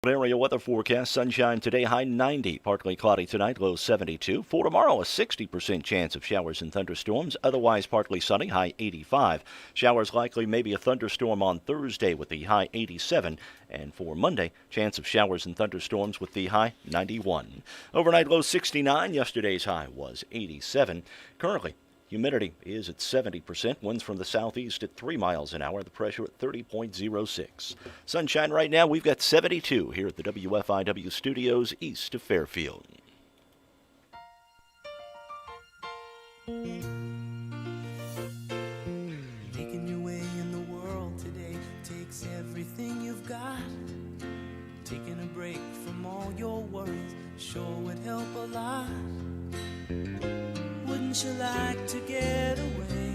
Area weather forecast: sunshine today, high 90, partly cloudy tonight, low 72. For tomorrow, a 60% chance of showers and thunderstorms, otherwise partly sunny, high 85. Showers likely, maybe a thunderstorm on Thursday with the high 87. And for Monday, chance of showers and thunderstorms with the high 91. Overnight low 69, yesterday's high was 87. Currently, humidity is at 70%. Winds from the southeast at 3 miles an hour. The pressure at 30.06. Sunshine right now. We've got 72 here at the WFIW studios east of Fairfield. Making your way in the world today takes everything you've got. Taking a break from all your worries sure would help a lot. Wouldn't you like to get away?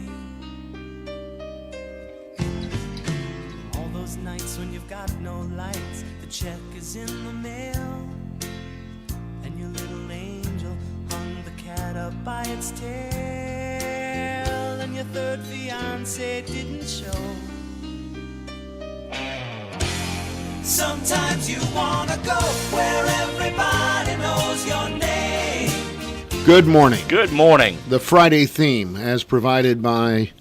All those nights when you've got no lights, the check is in the mail, and your little angel hung the cat up by its tail, and your third fiance didn't show. Sometimes you wanna go where everybody knows your name. Good morning. Good morning. The Friday theme, as provided by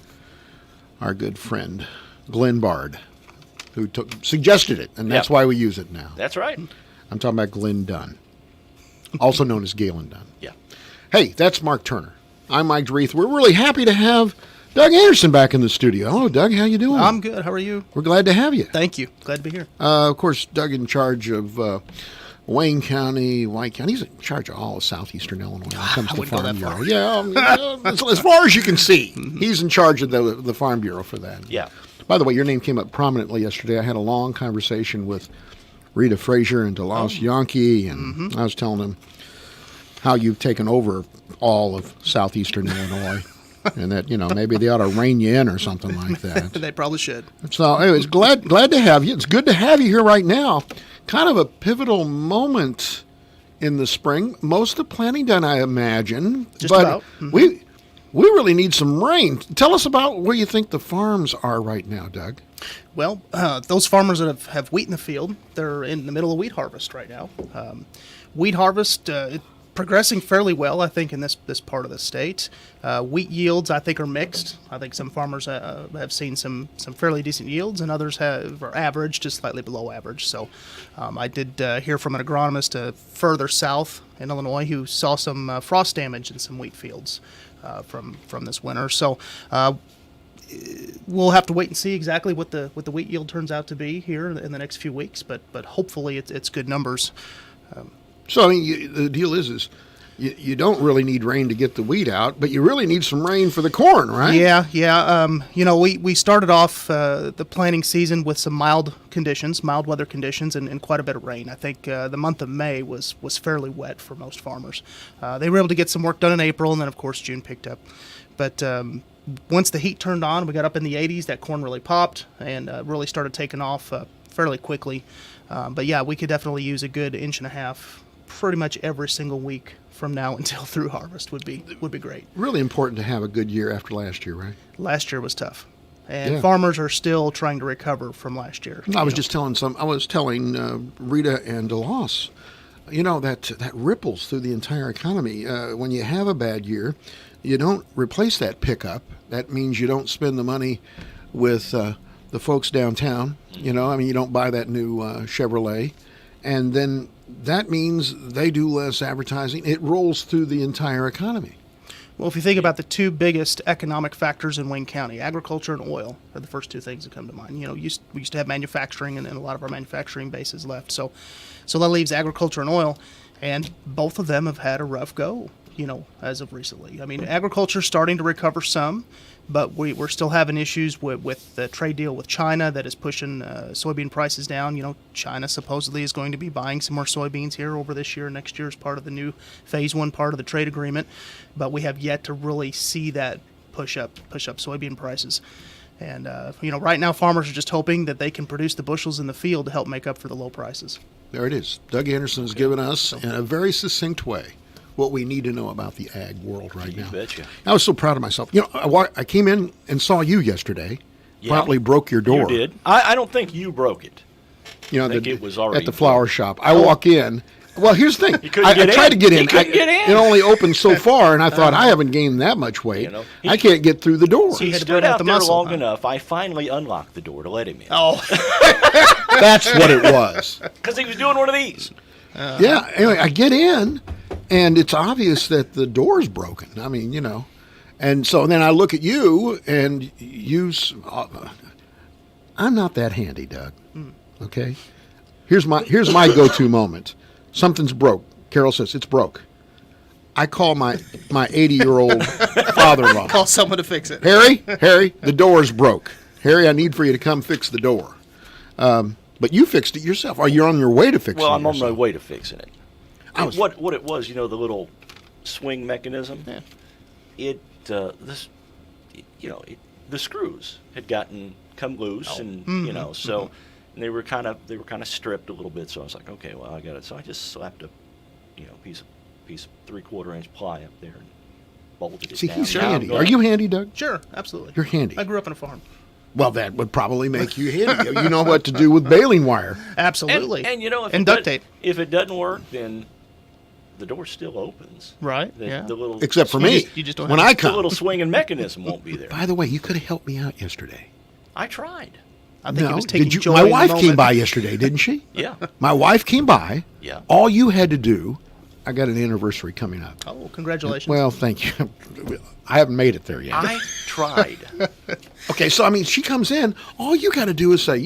our good friend Glenn Bard, who suggested it, and that's why we use it now. That's right. I'm talking about Glenn Dunn, also known as Galen Dunn. Yeah. Hey, that's Mark Turner. I'm Mike Dreeth. We're really happy to have Doug Anderson back in the studio. Hello, Doug. How you doing? I'm good. How are you? We're glad to have you. Thank you. Glad to be here. Of course, Doug in charge of Wayne County, White County. He's in charge of all of southeastern Illinois when it comes to Farm Bureau. Yeah, as far as you can see, he's in charge of the Farm Bureau for that. Yeah. By the way, your name came up prominently yesterday. I had a long conversation with Rita Frazier and DeLoss Yankee, and I was telling them how you've taken over all of southeastern Illinois. And that, maybe they ought to rein you in or something like that. They probably should. So, anyways, glad to have you. It's good to have you here right now. Kind of a pivotal moment in the spring. Most of the planting done, I imagine. Just about. We really need some rain. Tell us about where you think the farms are right now, Doug. Well, those farmers that have wheat in the field, they're in the middle of wheat harvest right now. Wheat harvest progressing fairly well, I think, in this part of the state. Wheat yields, I think, are mixed. I think some farmers have seen some fairly decent yields, and others are average, just slightly below average. So I did hear from an agronomist further south in Illinois who saw some frost damage in some wheat fields from this winter. So we'll have to wait and see exactly what the wheat yield turns out to be here in the next few weeks, but hopefully it's good numbers. So, I mean, the deal is you don't really need rain to get the wheat out, but you really need some rain for the corn, right? Yeah. We started off the planting season with some mild weather conditions, and quite a bit of rain. I think the month of May was fairly wet for most farmers. They were able to get some work done in April, and then, of course, June picked up. But once the heat turned on, we got up in the 80s, that corn really popped and really started taking off fairly quickly. But, yeah, we could definitely use a good inch and a half pretty much every single week from now until through harvest would be great. Really important to have a good year after last year, right? Last year was tough, and farmers are still trying to recover from last year. I was telling Rita and DeLoss, that ripples through the entire economy. When you have a bad year, you don't replace that pickup. That means you don't spend the money with the folks downtown. You don't buy that new Chevrolet, and then that means they do less advertising. It rolls through the entire economy. Well, if you think about the two biggest economic factors in Wayne County, agriculture and oil are the first two things that come to mind. We used to have manufacturing, and a lot of our manufacturing base is left. So that leaves agriculture and oil, and both of them have had a rough go, as of recently. I mean, agriculture's starting to recover some, but we're still having issues with the trade deal with China that is pushing soybean prices down. China supposedly is going to be buying some more soybeans here over this year and next year as part of the new phase one part of the trade agreement, but we have yet to really see that push up soybean prices. And right now farmers are just hoping that they can produce the bushels in the field to help make up for the low prices. There it is. Doug Anderson has given us, in a very succinct way, what we need to know about the ag world right now. You betcha. I was so proud of myself. I came in and saw you yesterday. Yeah. Promptly broke your door. You did. I don't think you broke it. think it was already at the flower shop. I walk in. Well, here's the thing. I tried to get in. It only opened so far, and I thought I haven't gained that much weight. I can't get through the door. He stood out there long enough. I finally unlocked the door to let him in. Oh, That's what it was. Because he was doing one of these. Yeah. Anyway, I get in, and it's obvious that the door's broken. I mean, and so then I look at you, and I'm not that handy, Doug. Okay. Here's my go-to moment. Something's broke. Carol says it's broke. I call my 80-year-old father-in-law. call someone to fix it. Harry, the door's broke. Harry, I need for you to come fix the door. But you fixed it yourself. Or you're on your way to fixing it. Well, I'm yourself. on my way to fixing it. What it was, the little swing mechanism. Yeah. The screws had come loose, and so. And they were kind of stripped a little bit, so I was like, okay, well, I got it. So I just slapped a piece of 3/4-inch ply up there and bolted it See, down. he's handy. Are you handy, Doug? Sure, absolutely. You're handy. I grew up on a farm. Well, that would probably make you handy. You know what to do with baling wire. Absolutely. And and duct tape. If it doesn't work, then the door still opens. Right. The little Except for me. You just don't when have I the come. little swinging mechanism won't be there. By the way, you could have helped me out yesterday. I tried. I think No, it was taking did you? joy My in the wife came moment. by yesterday, didn't she? Yeah. My wife came by. Yeah. All you had to do, I got an anniversary coming up. Oh, congratulations. Well, thank you. I haven't made it there yet. I tried. Okay, so I mean, she comes in. All you got to do is say,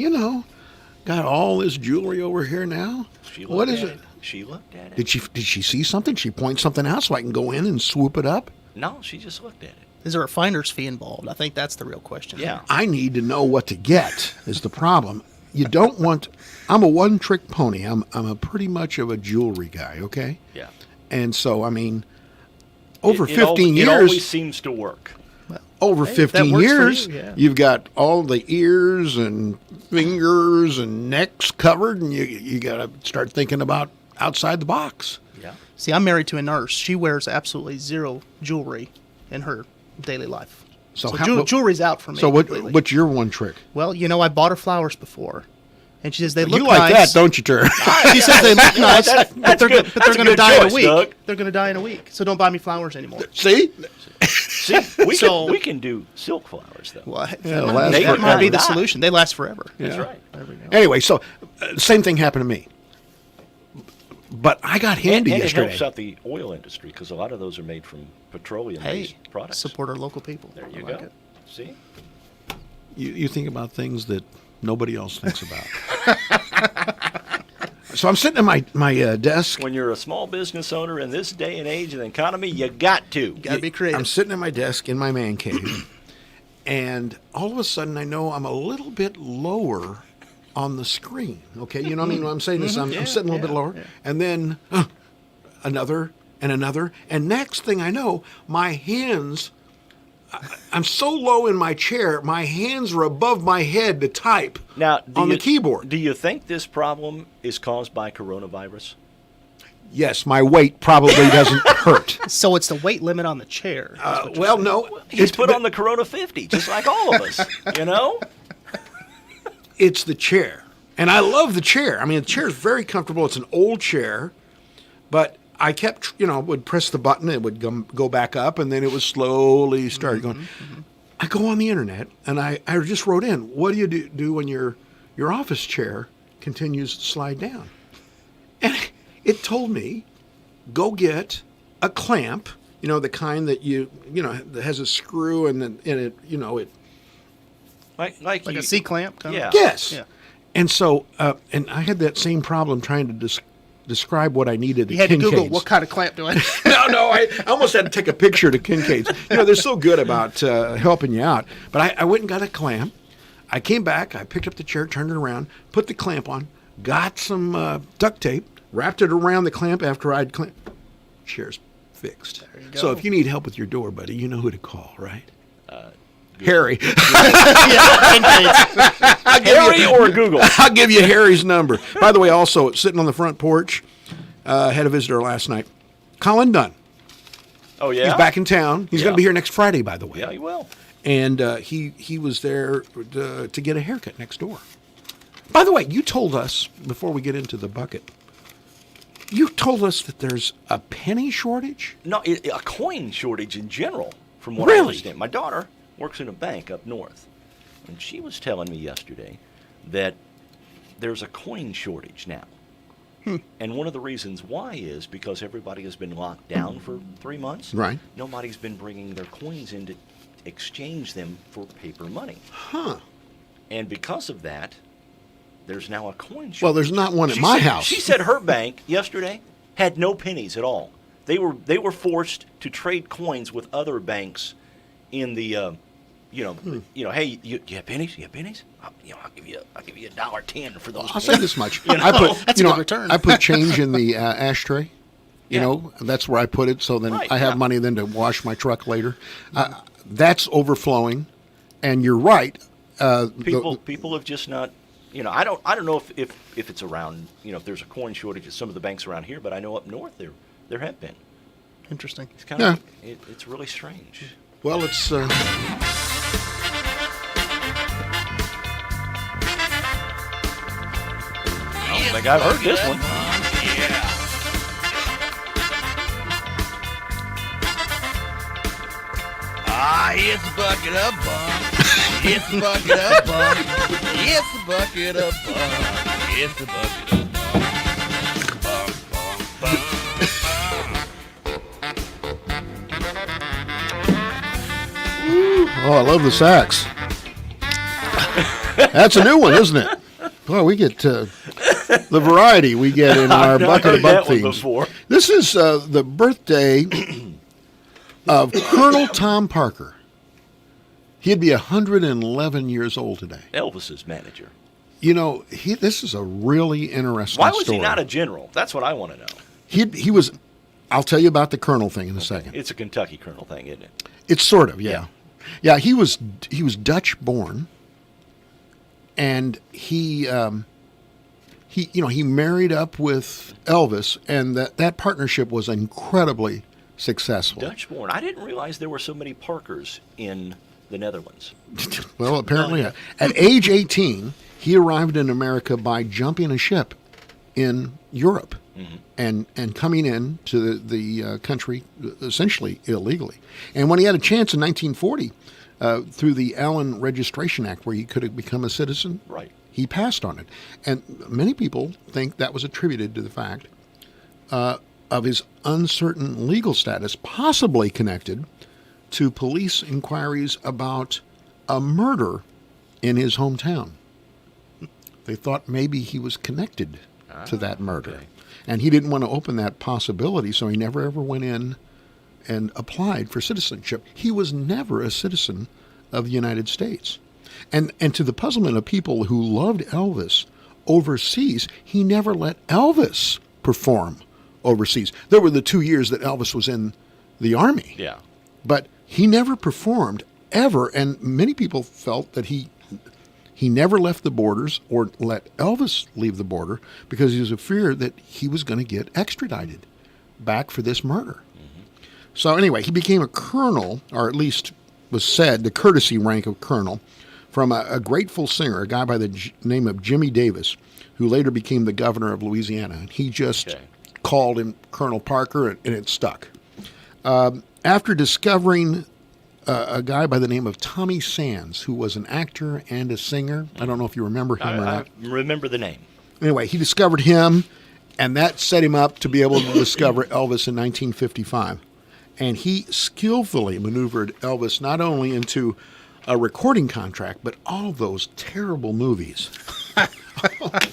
got all this jewelry over here now. What is it? She looked at it. Did she see something? She point something out so I can go in and swoop it up? No, she just looked at it. Is there a finder's fee involved? I think that's the real question. Yeah. I need to know what to get is the problem. You don't want. I'm a one-trick pony. I'm a pretty much of a jewelry guy. Okay. Yeah. And so I mean, over It 15 years. It always seems to work. Over Hey, if that 15 works for years, you, yeah. you've got all the ears and fingers and necks covered, and you got to start thinking about outside the box. Yeah. See, I'm married to a nurse. She wears absolutely zero jewelry in her daily life. So jewelry's out for me. So completely. what's your one trick? Well, I bought her flowers before, and she says they look You like nice. that, don't you, Turner? She says they look nice, that's but they're good. but That's they're a going to good die in choice, a week. Doug. They're going to die in a week, so don't buy me flowers anymore. See? See, we can do silk flowers though. Well, last that forever. might be the Die. solution. They last forever. That's Yeah. right. There we go. Anyway, so same thing happened to me. But I got handy And it yesterday. helps out the oil industry because a lot of those are made from petroleum-based Hey, products. support our local people. There you I like go. it. See? You think about things that nobody else thinks about. So I'm sitting at my desk. When you're a small business owner in this day and age of the economy, you got to. Got to be creative. I'm sitting at my desk in my man cave, and all of a sudden I know I'm a little bit lower on the screen. Okay, you know what I mean? When I'm saying this, I'm sitting a little bit lower, and then another and another, and next thing I know, my hands. I'm so low in my chair, my hands are above my head to type Now, on the keyboard. Do you think this problem is caused by coronavirus? Yes, my weight probably doesn't hurt. So it's the weight limit on the chair. is what you're Well, saying. no. He's put on the Corona 50, just like all of us, It's the chair. And I love the chair. I mean, the chair is very comfortable. It's an old chair, but I kept, would press the button, it would go back up, and then it would slowly start going. Mm-hmm. I go on the internet, and I just wrote in, what do you do when your office chair continues to slide down? And it told me, go get a clamp, the kind that that has a screw and then in it, it. Like a C clamp. Kind Yeah. Of? Yes. Yeah. And so, and I had that same problem trying to describe what I needed. You had to Google what kind of clamp do I? No, I almost had to take a picture to Kincaid's. They're so good about helping you out. But I went and got a clamp. I came back, I picked up the chair, turned it around, put the clamp on, got some duct tape, wrapped it around the clamp after I'd clamped. Chair's fixed. There you go. So if you need help with your door, buddy, you know who to call, right? Harry. Harry or Google. I'll give you Harry's number. By the way, also sitting on the front porch, had a visitor last night. Colin Dunn. Oh, yeah? He's back in town. He's going to be here next Friday, by the way. Yeah, he will. And he was there to get a haircut next door. By the way, you told us, before we get into the bucket, you told us that there's a penny shortage? No, a coin shortage in general, from what I Really? understand. My daughter works in a bank up north, and she was telling me yesterday that there's a coin shortage now. And one of the reasons why is because everybody has been locked down for 3 months. Right. Nobody's been bringing their coins in to exchange them for paper money. Huh. And because of that, there's now a coin shortage. Well, there's not one at my house. She said her bank yesterday had no pennies at all. They were forced to trade coins with other banks in the, hey, you have pennies? You have pennies? I'll give you $1.10 for those. I'll pennies. say this much. You know? I put, That's a good return. I put change in the ashtray. You Yeah. know, that's where I put it. So then Right, I have yeah. money then to wash my truck later. That's overflowing. And you're right. People have just not. I don't know if it's around. If there's a coin shortage at some of the banks around here, but I know up north there have been. Interesting. It's kind of it's really strange. Well, it's. I don't think I've heard this one. Ah, it's a bucket of bunk. It's a bucket of bunk. It's a bucket of bunk. It's a bucket of bunk. Bunk, bunk, Oh, I love the sax. That's a new one, isn't it? Boy, we get the variety we get in our I've not bucket heard of bunk that one themes. before. This is the birthday of Colonel Tom Parker. He'd be 111 years old today. Elvis's manager. You know, this is a really interesting Why was story. he not a general? That's what I want to know. He was. I'll tell you about the Colonel thing in a second. It's a Kentucky colonel thing, isn't it? It's sort of, yeah. Yeah, he was Dutch born, and he married up with Elvis, and that partnership was incredibly successful. Dutch born. I didn't realize there were so many Parkers in the Netherlands. Well, apparently, at age 18, he arrived in America by jumping a ship in Europe and coming in to the country essentially illegally. And when he had a chance in 1940, through the Allen Registration Act, where he could have become a citizen, Right. he passed on it. And many people think that was attributed to the fact of his uncertain legal status, possibly connected to police inquiries about a murder in his hometown. They thought maybe he was connected to that murder. okay. And he didn't want to open that possibility, so he never ever went in and applied for citizenship. He was never a citizen of the United States. And to the puzzlement of people who loved Elvis overseas, he never let Elvis perform overseas. There were the 2 years that Elvis was in the Army. Yeah. But he never performed ever, and many people felt that he never left the borders or let Elvis leave the border because he was a fear that he was going to get extradited back for this murder. So anyway, he became a colonel, or at least was said the courtesy rank of colonel, from a grateful singer, a guy by the name of Jimmy Davis, who later became the governor of Louisiana. And he just called him Colonel Parker, and it stuck. After discovering a guy by the name of Tommy Sands, who was an actor and a singer. I don't know if you remember him or I not. remember the name. Anyway, he discovered him, and that set him up to be able to discover Elvis in 1955. And he skillfully maneuvered Elvis not only into a recording contract, but all those terrible movies.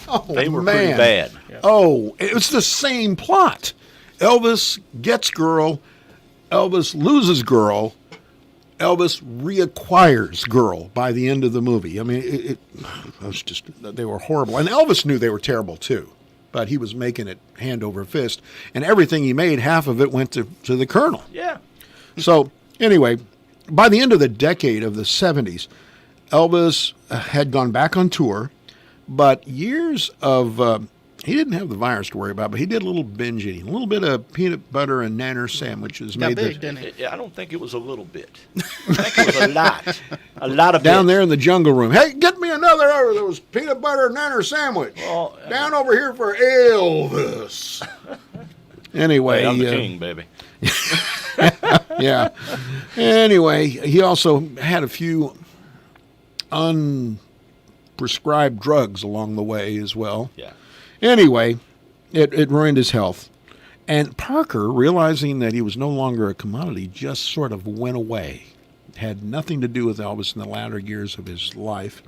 Oh, They were man. pretty bad. Oh, it was the same plot. Elvis gets girl, Elvis loses girl, Elvis reacquires girl by the end of the movie. I mean, it was just, they were horrible. And Elvis knew they were terrible too, but he was making it hand over fist. And everything he made, half of it went to the Colonel. Yeah. So anyway, by the end of the decade of the 70s, Elvis had gone back on tour, but years of He didn't have the virus to worry about, but he did a little binge eating. A little bit of peanut butter and nanner sandwiches. Got made big, the, didn't he? I don't think it was a little bit. I think it was a lot. A lot of down bits. there in the jungle room. Hey, get me another of those peanut butter and nanner sandwich. Well, down over here for Elvis. Anyway, Hey, I'm the king, baby. yeah. Anyway, he also had a few unprescribed drugs along the way as well. Yeah. Anyway, it ruined his health. And Parker, realizing that he was no longer a commodity, just sort of went away. It had nothing to do with Elvis in the latter years of his life.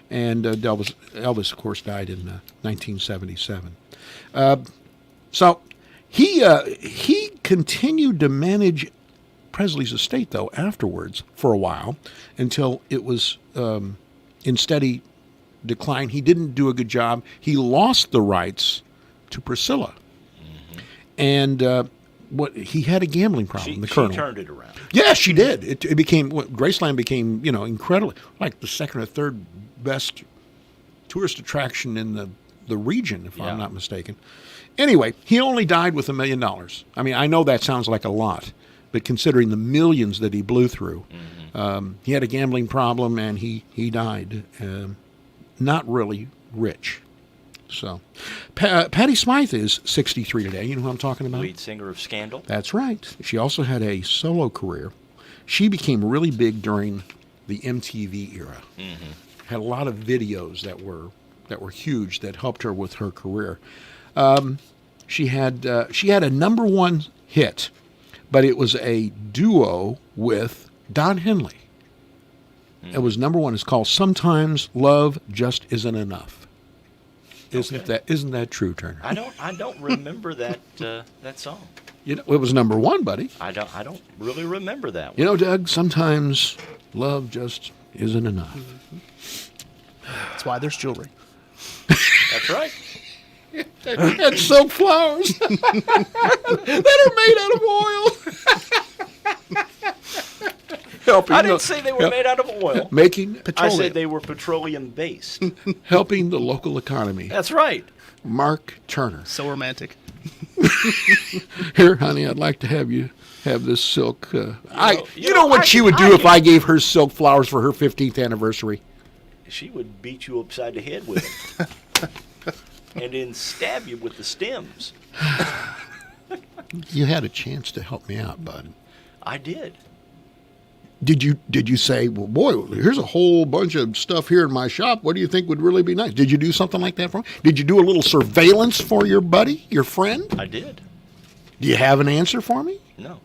And Elvis, of course, died in 1977. So he continued to manage Presley's estate, though, afterwards for a while, until it was in steady decline. He didn't do a good job. He lost the rights to Priscilla. And he had a gambling problem, the Colonel. She turned it around. Yeah, she did. It became, Graceland became, incredibly, like the second or third best tourist attraction in the region, if I'm not mistaken. Anyway, he only died with $1 million. I mean, I know that sounds like a lot, but considering the millions that he blew through, he had a gambling problem and he died not really rich. So, Patti Smythe is 63 today. You know who I'm talking about? Lead singer of Scandal. That's right. She also had a solo career. She became really big during the MTV era. Had a lot of videos that were huge that helped her with her career. She had a #1 hit, but it was a duo with Don Henley. It was #1. It's called "Sometimes Love Just Isn't Enough." Isn't that true, Turner? I don't remember that song. It was #1, buddy. I don't really remember that one. You know, Doug, sometimes love just isn't enough. That's why there's jewelry. That's right. And silk flowers that are made out of oil. I didn't say they were made out of oil. Making I petroleum. said they were petroleum based. Helping the local economy. That's right. Mark Turner. So romantic. Here, honey, I'd like to have you have this silk. You you know know, what I she can- would I do if can- I gave her silk flowers for her 15th anniversary? She would beat you upside the head with it. And then stab you with the stems. You had a chance to help me out, bud. I did. Did you say, well, boy, here's a whole bunch of stuff here in my shop. What do you think would really be nice? Did you do something like that for him? Did you do a little surveillance for your buddy, your friend? I did. Do you have an answer for me? No.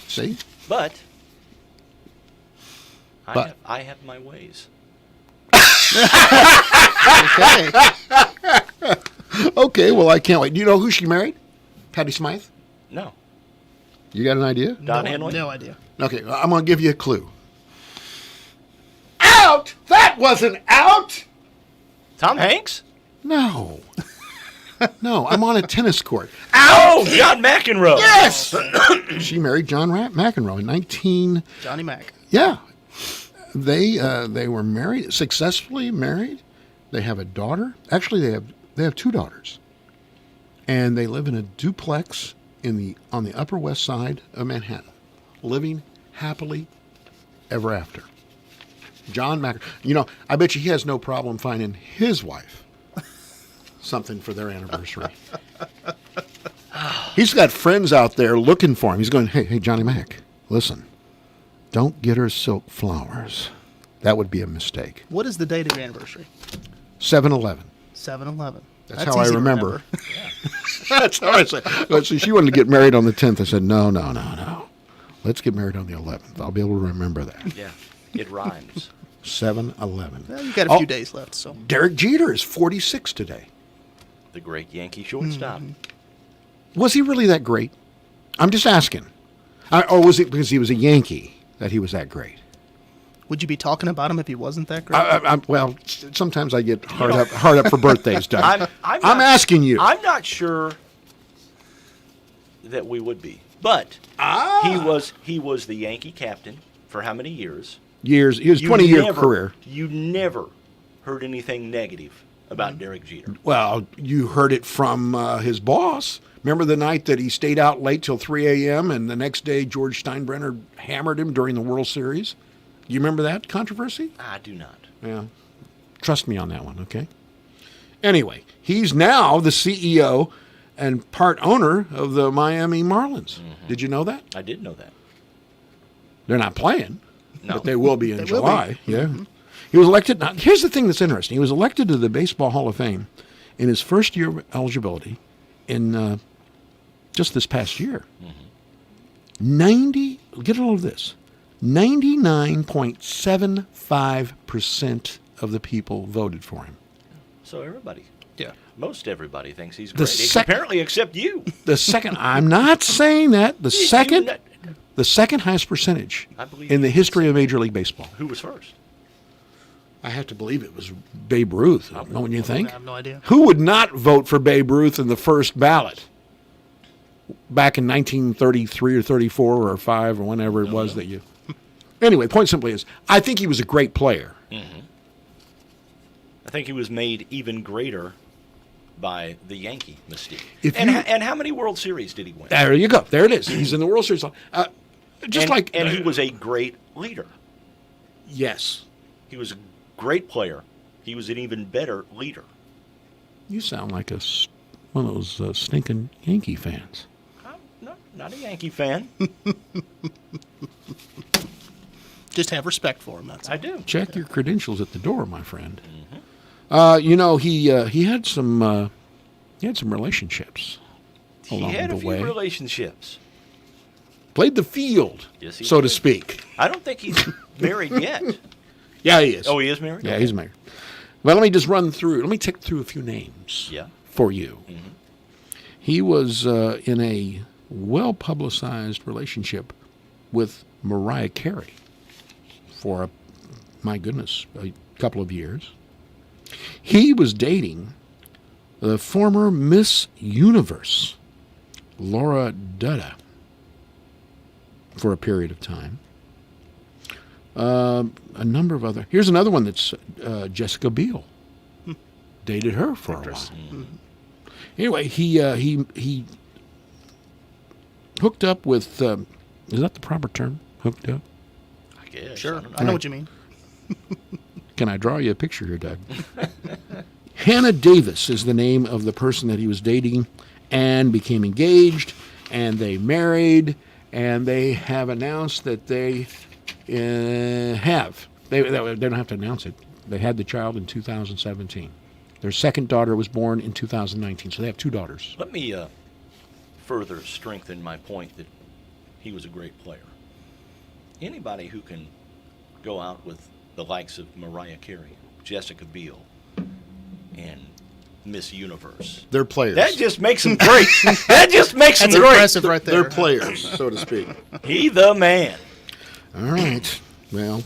See? But But- I have my ways. Okay. Okay, well, I can't wait. Do you know who she married? Patti Smythe? No. You got an idea? Don Henley? No idea. Okay, I'm going to give you a clue. Out! That wasn't out! Tom Hanks? No. No, I'm on a tennis court. Oh, John McEnroe. Yes! She married John McEnroe in 19... Johnny Mac. Yeah. They were married, successfully married. They have a daughter. Actually, they have 2 daughters. And they live in a duplex on the Upper West Side of Manhattan, living happily ever after. John McEnroe. I bet you he has no problem finding his wife something for their anniversary. He's got friends out there looking for him. He's going, hey, Johnny Mac, listen, don't get her silk flowers. That would be a mistake. What is the date of your anniversary? 7-Eleven. 7/11. That's how I easy to remember. That's how I said. So she wanted to get married on the 10th. I said, no. Let's get married on the 11th. I'll be able to remember that. Yeah, it rhymes. 7-Eleven. Well, you got a few days left, so. Derek Jeter is 46 today. The great Yankee shortstop. Was he really that great? I'm just asking. Or was it because he was a Yankee that he was that great? Would you be talking about him if he wasn't that great? Well, sometimes I get hard up for birthdays, Doug. I'm asking you. I'm not sure that we would be, but he was the Yankee captain for how many years? Years. He was 20-year career. You never heard anything negative about Derek Jeter. Well, you heard it from his boss. Remember the night that he stayed out late till 3 a.m. and the next day George Steinbrenner hammered him during the World Series? You remember that controversy? I do not. Yeah. Trust me on that one, okay? Anyway, he's now the CEO and part owner of the Miami Marlins. Mm-hmm. Did you know that? I did know that. They're not playing, No. but they will be in They will July. be. Yeah. He was elected. Now, here's the thing that's interesting. He was elected to the Baseball Hall of Fame in his first year of eligibility in just this past year. Mm-hmm. Get all of this, 99.75% of the people voted for him. So everybody, Yeah. most everybody thinks he's The great. sec- Apparently, except you. The second, I'm not saying that, the second highest percentage I believe in the you. history of Major League Baseball. Who was first? I have to believe it was Babe Ruth. Don't you think? I have no idea. Who would not vote for Babe Ruth in the first ballot back in 1933 or 34 or 5 or whenever it was that you... Anyway, point simply is, I think he was a great player. I think he was made even greater by the Yankee mystique. If And, you- and how many World Series did he win? There you go. There it is. He's in the World Series. And he was a great leader. Yes. He was a great player. He was an even better leader. You sound like one of those stinking Yankee fans. No, not a Yankee fan. Just have respect for him. That's all. I do. Check your credentials at the door, my friend. Mm-hmm. He had some relationships He along had the a few way. relationships. Played the field, Yes, he so to did. speak. I don't think he's married yet. Yeah, he is. Oh, he is married? Yeah, he's married. Well, let me just run through. Let me take through a few names. Yeah. For you. Mm-hmm. He was in a well-publicized relationship with Mariah Carey for a couple of years. He was dating the former Miss Universe, Laura Dutta, for a period of time. A number of other. Here's another one that's Jessica Biel. Dated her for a while. Anyway, he hooked up with. Is that the proper term? Hooked up. I guess. Sure. don't I know what you mean. Can I draw you a picture here, Doug? Hannah Davis is the name of the person that he was dating, and became engaged, and they married, and they have announced that they have. They don't have to announce it. They had the child in 2017. Their second daughter was born in 2019, so they have 2 daughters. Let me further strengthen my point that he was a great player. Anybody who can go out with the likes of Mariah Carey, Jessica Biel, and Miss Universe. They're players. That just makes him great. That just makes him That's great. impressive right there. They're players, so to speak. He the man. All right. Well,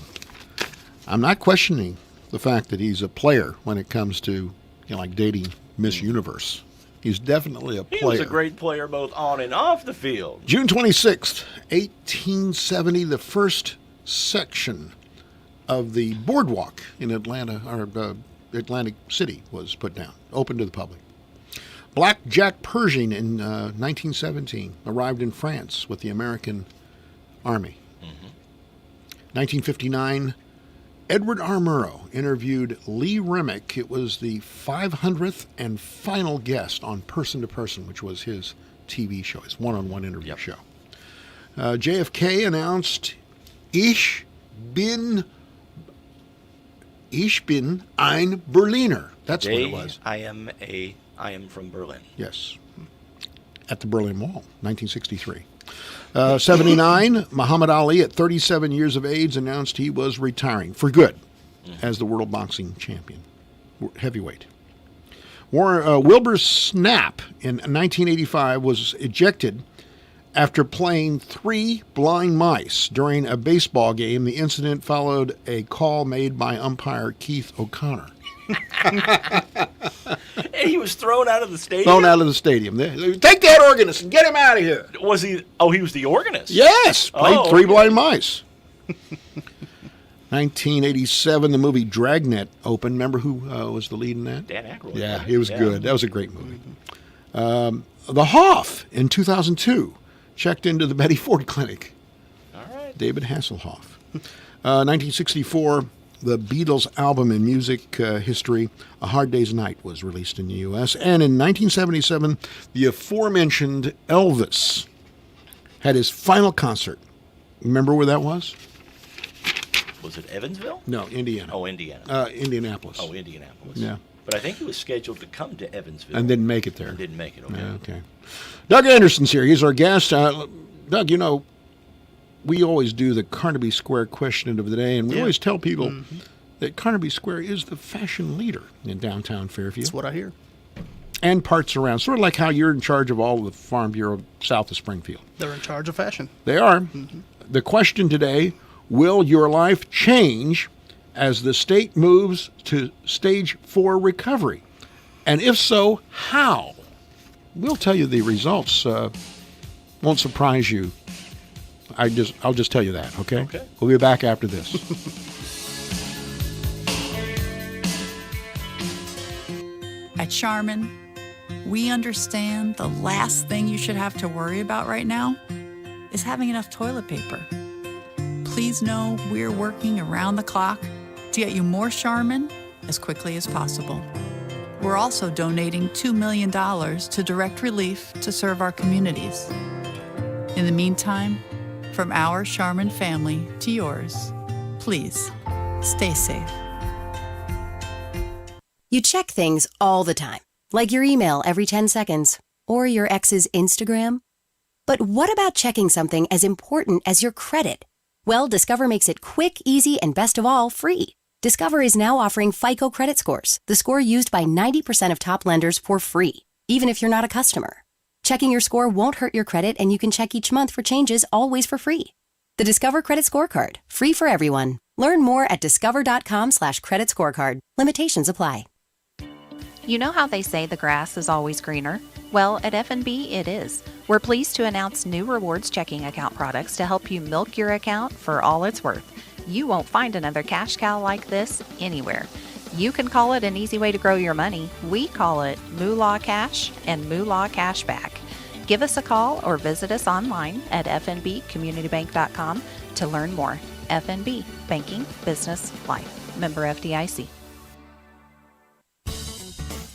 I'm not questioning the fact that he's a player when it comes to like dating Miss Universe. He's definitely a player. He was a great player both on and off the field. June 26th, 1870, the first section of the boardwalk in Atlanta, or Atlantic City, was put down, open to the public. Black Jack Pershing in 1917 arrived in France with the American Army. 1959, Edward R. Murrow interviewed Lee Remick. It was the 500th and final guest on Person to Person, which was his TV show, his one-on-one interview show. JFK announced Ich bin ein Berliner. That's what it was. I am from Berlin. Yes. At the Berlin Wall, 1963. 79, Muhammad Ali, at 37 years of age, announced he was retiring for good as the world boxing champion, heavyweight. Wilbur Snap in 1985 was ejected after playing 3 blind mice during a baseball game. The incident followed a call made by umpire Keith O'Connor. And he was thrown out of the stadium? Thrown out of the stadium. Take that organist and get him out of here. Was he? Oh, he was the organist. Yes, played 3 blind mice. 1987, the movie Dragnet opened. Remember who was the lead in that? Dan Aykroyd. Yeah, wasn't it was good. That was a great movie. The Hoff in 2002 checked into the Betty Ford Clinic. All right. David Hasselhoff. 1964, the Beatles album in music history, A Hard Day's Night, was released in the U.S. And in 1977, the aforementioned Elvis had his final concert. Remember where that was? Was it Evansville? No, Indiana. Oh, Indiana. Indianapolis. Oh, Indianapolis. Yeah. But I think he was scheduled to come to Evansville. And didn't make it there. And didn't make it, okay. Yeah, okay. Doug Anderson's here. He's our guest. Doug, you know, we always do the Carnaby Square question of the day, and we always tell people that Carnaby Square is the fashion leader in downtown Fairview. That's what I hear. And parts around. Sort of like how you're in charge of all of the Farm Bureau south of Springfield. They're in charge of fashion. They are. The question today, will your life change as the state moves to stage 4 recovery? And if so, how? We'll tell you the results. Won't surprise you. I'll just tell you that, okay? Okay. We'll be back after this. At Charmin, we understand the last thing you should have to worry about right now is having enough toilet paper. Please know we're working around the clock to get you more Charmin as quickly as possible. We're also donating $2 million to Direct Relief to serve our communities. In the meantime, from our Charmin family to yours, please stay safe. You check things all the time, like your email every 10 seconds or your ex's Instagram. But what about checking something as important as your credit? Well, Discover makes it quick, easy, and best of all, free. Discover is now offering FICO credit scores, the score used by 90% of top lenders, for free, even if you're not a customer. Checking your score won't hurt your credit, and you can check each month for changes, always for free. The Discover Credit Scorecard, free for everyone. Learn more at discover.com/credit scorecard. Limitations apply. You know how they say the grass is always greener? Well, at F&B it is. We're pleased to announce new rewards checking account products to help you milk your account for all it's worth. You won't find another cash cow like this anywhere. You can call it an easy way to grow your money. We call it Moolah Cash and Moolah Cash Back. Give us a call or visit us online at fnbcommunitybank.com to learn more. FNB, banking, business, life. Member FDIC.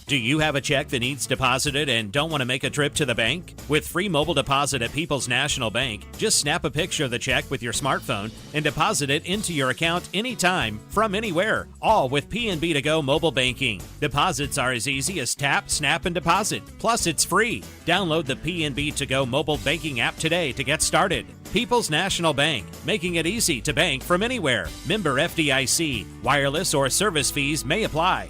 Do you have a check that needs deposited and don't want to make a trip to the bank? With free mobile deposit at People's National Bank, just snap a picture of the check with your smartphone and deposit it into your account anytime, from anywhere, all with PNB To Go mobile banking. Deposits are as easy as tap, snap, and deposit. Plus, it's free. Download the PNB To Go mobile banking app today to get started. People's National Bank, making it easy to bank from anywhere. Member FDIC. Wireless or service fees may apply.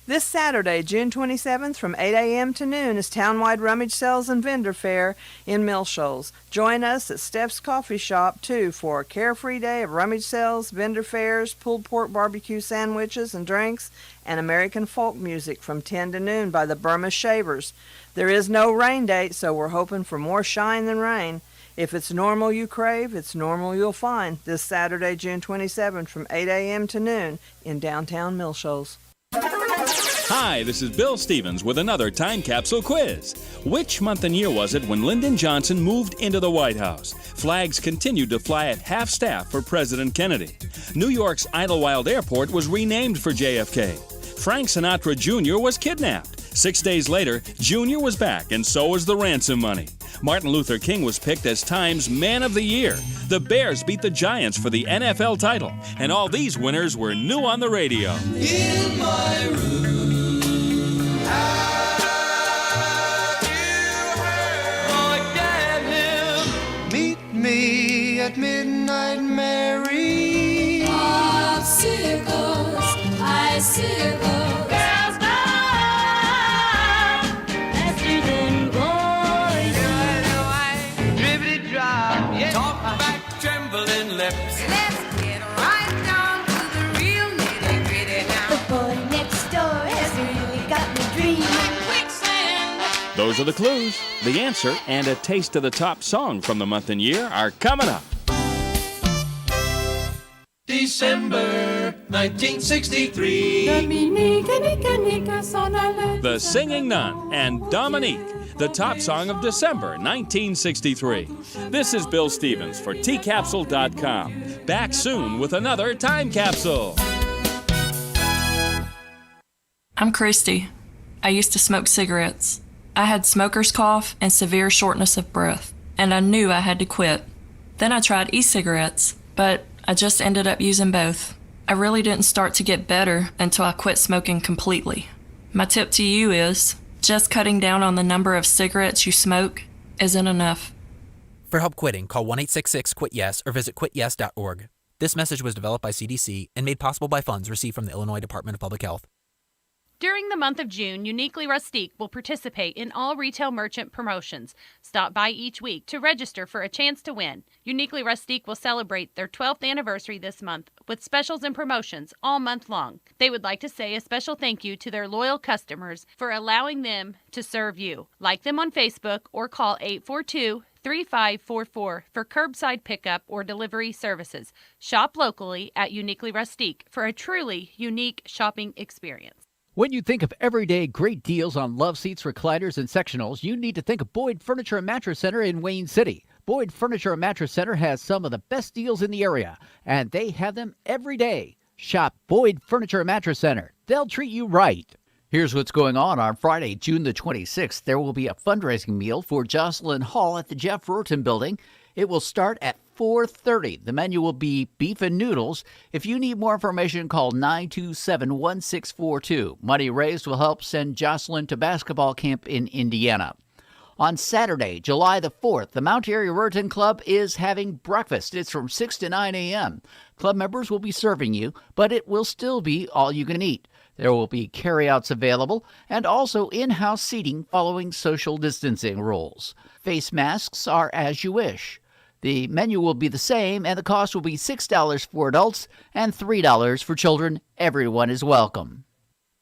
This Saturday, June 27th from 8 a.m. to noon is Townwide Rummage Sales and Vendor Fair in Mill Shoals. Join us at Steph's Coffee Shop, too, for a carefree day of rummage sales, vendor fairs, pulled pork barbecue sandwiches and drinks, and American folk music from 10 to noon by the Burma Shavers. There is no rain date, so we're hoping for more shine than rain. If it's normal you crave, it's normal you'll find. This Saturday, June 27th from 8 a.m. to noon in downtown Mill Shoals. Hi, this is Bill Stevens with another time capsule quiz. Which month and year was it when Lyndon Johnson moved into the White House? Flags continued to fly at half-staff for President Kennedy. New York's Idlewild Airport was renamed for JFK. Frank Sinatra Jr. was kidnapped. 6 days later, Jr. was back, and so was the ransom money. Martin Luther King was picked as Time's Man of the Year. The Bears beat the Giants for the NFL title, and all these winners were new on the radio. In my room, have you heard? Meet me at midnight, Mary. Popsicles, icicles. Girls gone, faster than boys. Dribbity drop, yeah. Talk back, trembling lips. Let's get right down to the real nitty-gritty now. The boy next door has really got me dreaming. Like quicksand. Those are the clues. The answer and a taste of the top song from the month and year are coming up. December 1963. The Singing Nun and Dominique, the top song of December 1963. This is Bill Stevens for tcapsule.com. Back soon with another Time Capsule. I'm Christy. I used to smoke cigarettes. I had smoker's cough and severe shortness of breath, and I knew I had to quit. Then I tried e-cigarettes, but I just ended up using both. I really didn't start to get better until I quit smoking completely. My tip to you is, just cutting down on the number of cigarettes you smoke isn't enough. For help quitting, call 1-866-QUIT-YES or visit quityes.org. This message was developed by CDC and made possible by funds received from the Illinois Department of Public Health. During the month of June, Uniquely Rustique will participate in all retail merchant promotions. Stop by each week to register for a chance to win. Uniquely Rustique will celebrate their 12th anniversary this month with specials and promotions all month long. They would like to say a special thank you to their loyal customers for allowing them to serve you. Like them on Facebook or call 842-3544 for curbside pickup or delivery services. Shop locally at Uniquely Rustique for a truly unique shopping experience. When you think of everyday great deals on love seats, recliners, and sectionals, you need to think of Boyd Furniture and Mattress Center in Wayne City. Boyd Furniture and Mattress Center has some of the best deals in the area, and they have them every day. Shop Boyd Furniture and Mattress Center. They'll treat you right. Here's what's going on Friday, June the 26th. There will be a fundraising meal for Jocelyn Hall at the Jeff Rorton Building. It will start at 4:30. The menu will be beef and noodles. If you need more information, call 927-1642. Money raised will help send Jocelyn to basketball camp in Indiana. On Saturday, July the 4th, the Mount Airy Rurton Club is having breakfast. It's from 6 to 9 a.m. Club members will be serving you, but it will still be all you can eat. There will be carryouts available and also in-house seating following social distancing rules. Face masks are as you wish. The menu will be the same, and the cost will be $6 for adults and $3 for children. Everyone is welcome.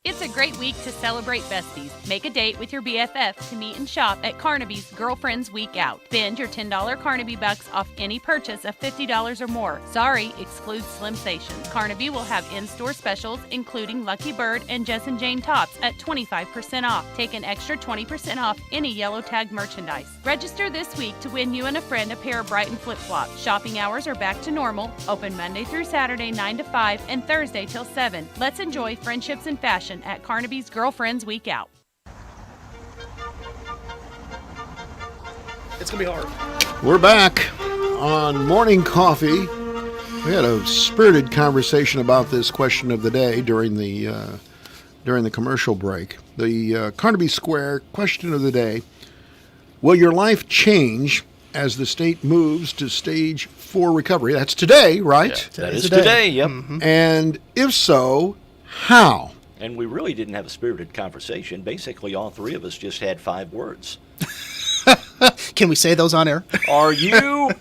It's a great week to celebrate besties. Make a date with your BFF to meet and shop at Carnaby's Girlfriends Week Out. Spend your $10 Carnaby bucks off any purchase of $50 or more. Sorry, excludes Slim Stations. Carnaby will have in-store specials, including Lucky Bird and Jess and Jane tops at 25% off. Take an extra 20% off any yellow tag merchandise. Register this week to win you and a friend a pair of Brighton flip-flops. Shopping hours are back to normal. Open Monday through Saturday 9 to 5 and Thursday till 7. Let's enjoy friendships and fashion at Carnaby's Girlfriends Week Out. It's going to be hard. We're back on Morning Coffee. We had a spirited conversation about this question of the day during the commercial break. The Carnaby Square question of the day: will your life change as the state moves to stage 4 recovery? That's today, right? Yeah, that is today, yep. Mm-hmm. And if so, how? And we really didn't have a spirited conversation. Basically, all three of us just had 5 words. Can we say those on air? Are you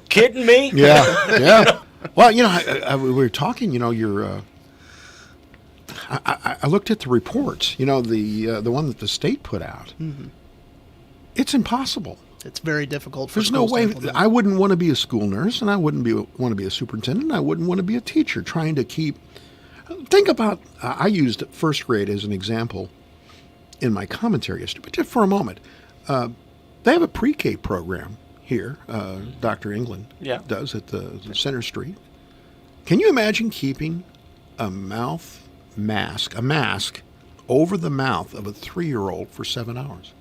kidding me? Yeah, yeah. Well, we were talking, I looked at the reports, the one that the state put out. Mm-hmm. It's impossible. It's very difficult for There's no schools way. to implement. I wouldn't want to be a school nurse, and I wouldn't want to be a superintendent. I wouldn't want to be a teacher trying to keep. Think about, I used first grade as an example in my commentary yesterday, but just for a moment. They have a pre-K program here, Dr. England does at the Center Street. Can you imagine keeping a mask over the mouth of a 3-year-old for 7 hours?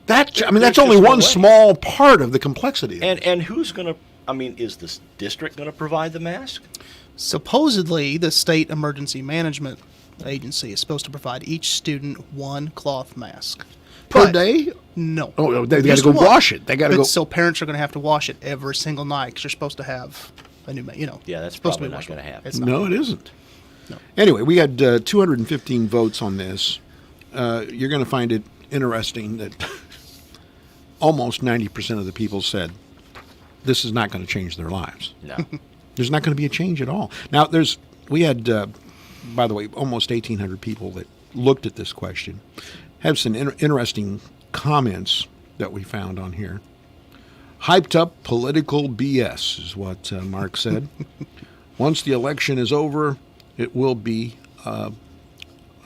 That's only one small part of the complexity. And who's going to, is the district going to provide the mask? Supposedly, the State Emergency Management Agency is supposed to provide each student one cloth mask. Per day? No. Oh, they got to go wash it. They got to go. So parents are going to have to wash it every single night because you're supposed to have a new, Yeah, that's supposed probably to be not going to happen. It's not. No, it isn't. No. Anyway, we had 215 votes on this. You're going to find it interesting that almost 90% of the people said this is not going to change their lives. No. There's not going to be a change at all. Now, we had, by the way, almost 1,800 people that looked at this question. Have some interesting comments that we found on here. Hyped up political BS is what Mark said. Once the election is over, it will be a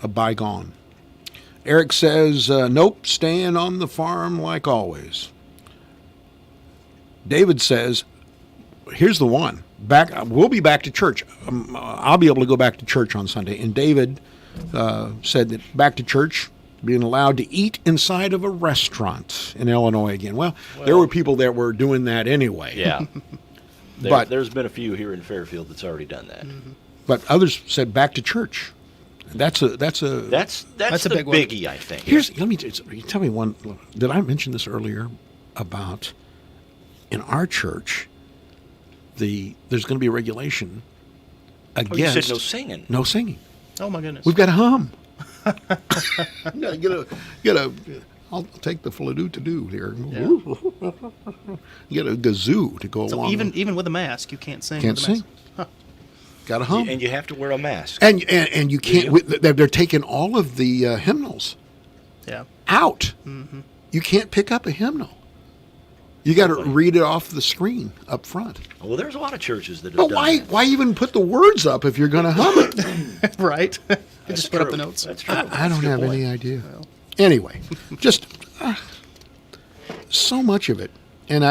bygone. Eric says, nope, staying on the farm like always. David says, here's the one. We'll be back to church. I'll be able to go back to church on Sunday. And David said that back to church, being allowed to eat inside of a restaurant in Illinois again. Well, there were people that were doing that anyway. Yeah. There's been a few here in Fairfield that's already done that. Mm-hmm. But others said back to church. That's a big biggie, I think. Let me tell me one. Did I mention this earlier about in our church? There's going to be a regulation against. You said no singing. No singing. Oh my goodness. We've got to hum. You got to get a. I'll take the flute-to-do here. Yeah. Get a kazoo to go along. So even with a mask, you can't sing. Can't with a mask. sing. Huh. Got to hum. And you have to wear a mask. And you can't. They're taking all of the hymnals. Yeah. Out. Mm-hmm. You can't pick up a hymnal. You got to read it off the screen up front. Well, there's a lot of churches that have But done that. why even put the words up if you're going to hum it? Right. Just put up the notes. That's true. I don't have any idea. Well. Anyway, just so much of it, and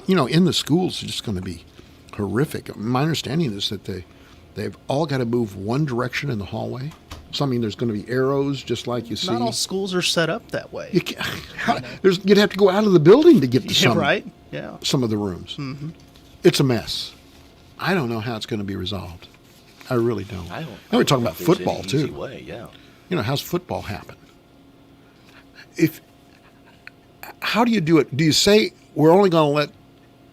in the schools, it's just going to be horrific. My understanding is that they've all got to move one direction in the hallway. So, I mean, there's going to be arrows just like you see. Not all schools are set up that way. You'd have to go out of the building to get to some. Right. Yeah. Some of the rooms. Mm-hmm. It's a mess. I don't know how it's going to be resolved. I really don't. Now we're talking about football too. Way, yeah. How's football happen? How do you do it? Do you say we're only going to let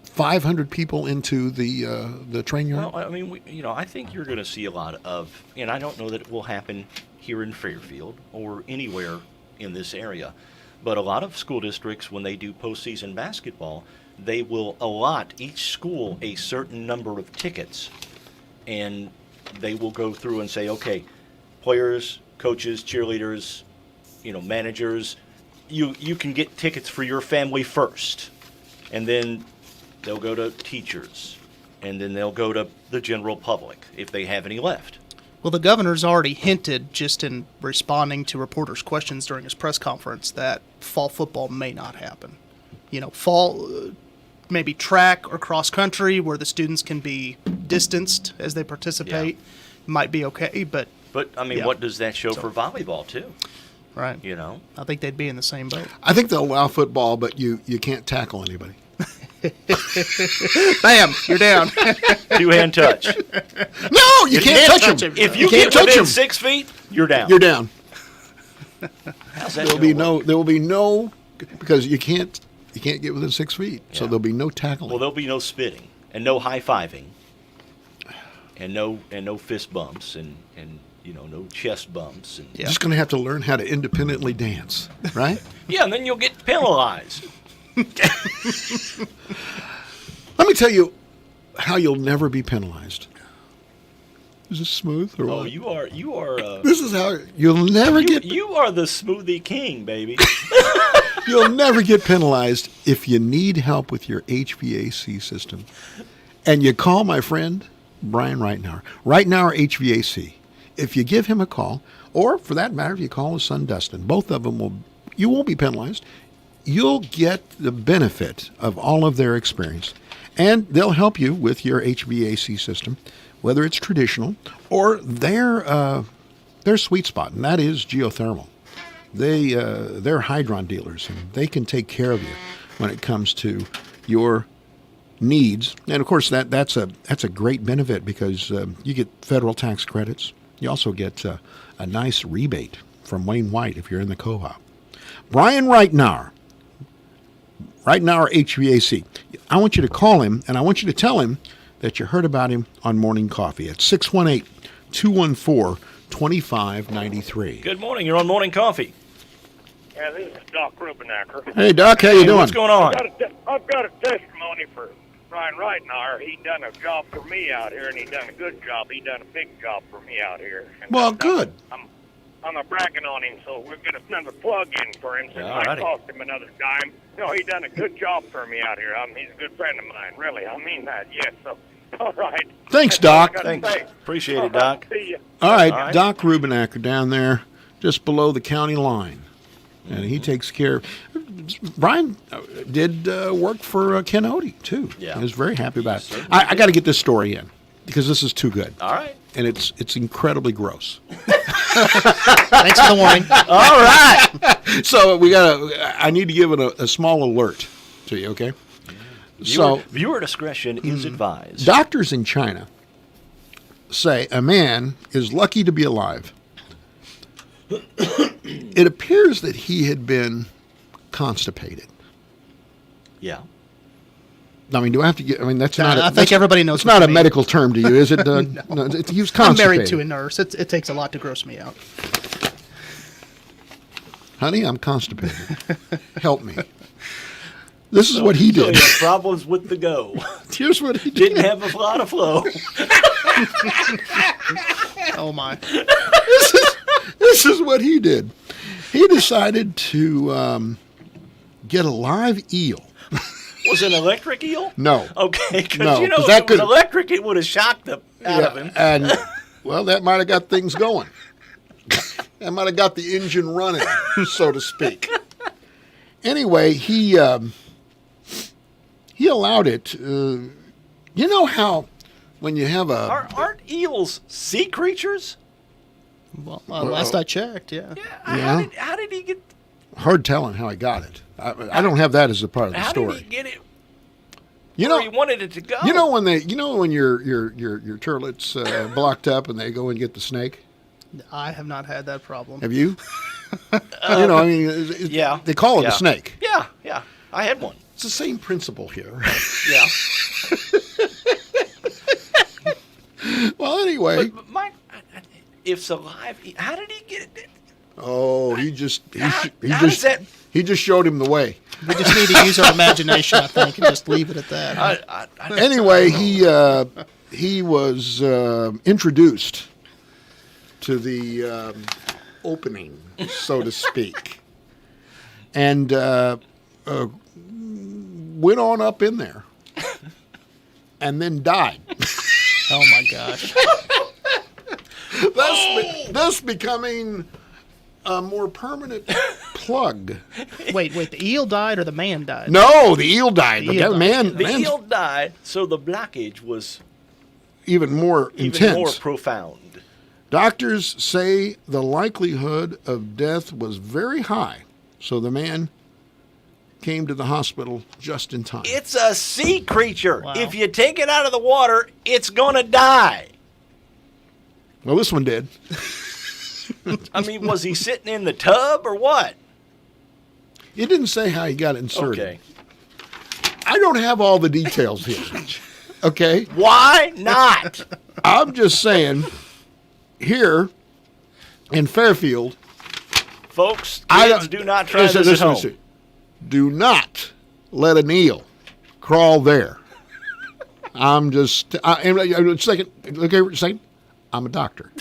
500 people into the train yard? Well, I mean, I think you're going to see a lot of, and I don't know that it will happen here in Fairfield or anywhere in this area, but a lot of school districts, when they do postseason basketball, they will allot each school a certain number of tickets, and they will go through and say, okay, players, coaches, cheerleaders, managers, you can get tickets for your family first, and then they'll go to teachers, and then they'll go to the general public if they have any left. Well, the governor's already hinted, just in responding to reporters' questions during his press conference, that fall football may not happen. Fall, maybe track or cross country, where the students can be distanced as they participate, might be okay. But I mean, what does that show for volleyball too? Right. I think they'd be in the same boat. I think they'll allow football, but you can't tackle anybody. Bam, you're down. Two-hand touch. No, you can't touch him. If you get within 6 feet, you're down. You're down. How's that There will be no because you can't get within 6 feet, so there'll be no tackling. Well, there'll be no spitting and no high-fiving and no fist bumps and no chest bumps. And You're just going to have to learn how to independently dance, right? Yeah, and then you'll get penalized. Let me tell you how you'll never be penalized. Is this smooth or what? You are. This is how you'll never get. You are the smoothie king, baby. You'll never get penalized if you need help with your HVAC system, and you call my friend Brian Reitnauer. Reitnauer HVAC. If you give him a call, or for that matter, if you call his son Dustin, both of them you won't be penalized. You'll get the benefit of all of their experience, and they'll help you with your HVAC system, whether it's traditional or their sweet spot, and that is geothermal. They're hydron dealers, and they can take care of you when it comes to your needs. And of course, that's a great benefit because you get federal tax credits. You also get a nice rebate from Wayne White if you're in the co-op. Brian Reitnauer HVAC. I want you to call him, and I want you to tell him that you heard about him on Morning Coffee at 618-214-2593. Good morning. You're on Morning Coffee. Yeah, this is Doc Rubenacker. Hey, Doc, how you doing? What's going on? I've got a testimony for Brian Reitnauer. He done a job for me out here, and he done a good job. He done a big job for me out here. And Well, good. I'm a bragging on him, so we're getting another plug in for him since I Alrighty. cost him another dime. He done a good job for me out here. He's a good friend of mine, really. I mean that, yes. So, all right. Thanks, That's all I Doc. gotta Thanks. say. Appreciate it, Doc. See ya. All right, All right. Doc Rubenacker down there, just below the county line, and he takes care. Brian did work for Ken Odie too. Yeah. He was very happy about it. Certainly I got to get this story in because this is too good, All right. and it's incredibly gross. Thanks for the warning. All right. So I need to give it a small alert to you, okay? Viewer discretion is advised. Doctors in China say a man is lucky to be alive. It appears that he had been constipated. Yeah. I mean, do I have to get? I mean, that's not. I think everybody knows It's what not you a mean. medical term to you, is it? No. He was constipated. I'm married to a nurse. It takes a lot to gross me out. Honey, I'm constipated. Help me. This is what he So did. he had problems with the go. Here's what he did. Didn't have a lot of flow. Oh my! This is what he did. He decided to get a live eel. Was it an electric eel? No. Okay, because No, 'cause if that it was could- electric, it would have shocked the out of him. And well, that might have got things going. That might have got the engine running, so to speak. Anyway, he allowed it. You know how when you have a Aren't eels sea creatures? Well, last I checked, yeah. Yeah. How did he get? hard telling how he got it. I don't have that as a part of the How story. did he get it? You where know, he wanted it to go. You know when your turlet's blocked up and they go and get the snake. I have not had that problem. Have you? I mean, yeah. They call it Yeah. a snake. Yeah. I had one. It's the same principle here. Yeah. Well, anyway. But Mike, if it's alive, how did he get it? Oh, he just How does that? he just showed him the way. We just need to use our imagination, I think, and just leave it at that. Anyway, he was introduced to the opening, so to speak, and went on up in there, and then died. Oh my gosh! Thus becoming a more permanent plug. Wait, the eel died or the man died? No, the eel died. The eel died. The eel died, so the blockage was even more intense. more profound. Doctors say the likelihood of death was very high, so the man came to the hospital just in time. It's a sea creature. Wow. If you take it out of the water, it's gonna die. Well, this one did. I mean, was he sitting in the tub or what? It didn't say how he got inserted. Okay. I don't have all the details here. Okay? Why not? I'm just saying, here in Fairfield, Folks, kids, do not try this at home. listen. Do not let an eel crawl there. I'm just second. Okay, second. I'm a doctor.